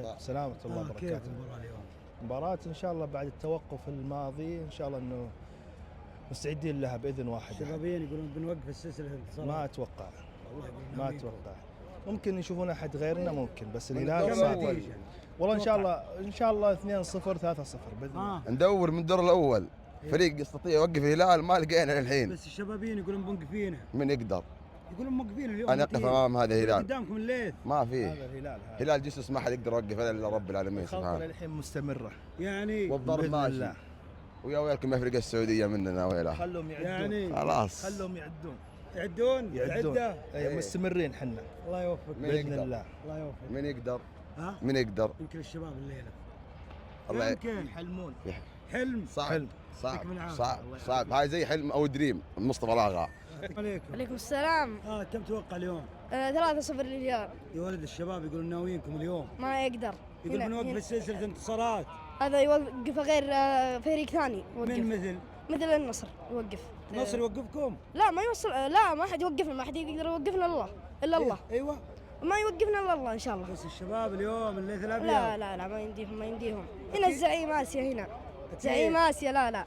عليكم. سلامة الله كيف وبركاته. المباراة اليوم؟ مباراة إن شاء الله بعد التوقف الماضي إن شاء الله إنه مستعدين لها بإذن واحد. الشبابيين يقولون بنوقف السلسلة الانتصارات. ما أتوقع والله يقولون ما ناويين. أتوقع. ممكن يشوفون أحد غيرنا ممكن، بس الهلال كم صعب. النتيجة؟ والله إن شاء الله 2-0 3-0 بإذن الله. ندور من الدور الاول فريق يستطيع يوقف الهلال، ما لقينا للحين. بس الشبابيين يقولون موقفينه. من يقدر؟ يقولون موقفين اليوم. انا اقف امام هذا الهلال. قدامكم الليث. ما فيه. هذا الهلال هلال جسس ما حد يقدر يوقفه الا رب العالمين الخلطة سبحانه. للحين مستمرة يعني والضرب بإذن ماشي. الله. ويا ويلكم افريقيا السعوديه مننا ويلها. خلهم يعدون. يعني خلاص خلهم يعدون. يعدون. أي إيه. مستمرين حنا الله يوفقك. من بإذن يقدر؟ الله. الله يوفقك. من يقدر؟ ها؟ من يقدر؟ يمكن الشباب الليلة. الله يمكن يحلمون. حلم. صعب حلم. صعب يعطيكم العافية. صعب صعب. هاي زي حلم او دريم مصطفى الاغا. عليكم. عليكم السلام. كم توقع اليوم؟ 3-0 للهلال. يا ولد الشباب يقولون ناويينكم اليوم. ما يقدر. يقول بنوقف السلسلة انتصارات. هذا يوقف غير فريق ثاني يوقف. من مثل النصر يوقف. النصر يوقفكم؟ لا ما يوصل، لا ما حد يوقفنا، ما حد يقدر يوقفنا الا الله. ايوه. ما يوقفنا الا الله ان شاء الله. بس الشباب اليوم اللي الابيض. لا ما ينديهم. هنا الزعيم اسيا، هنا زعيم اسيا. لا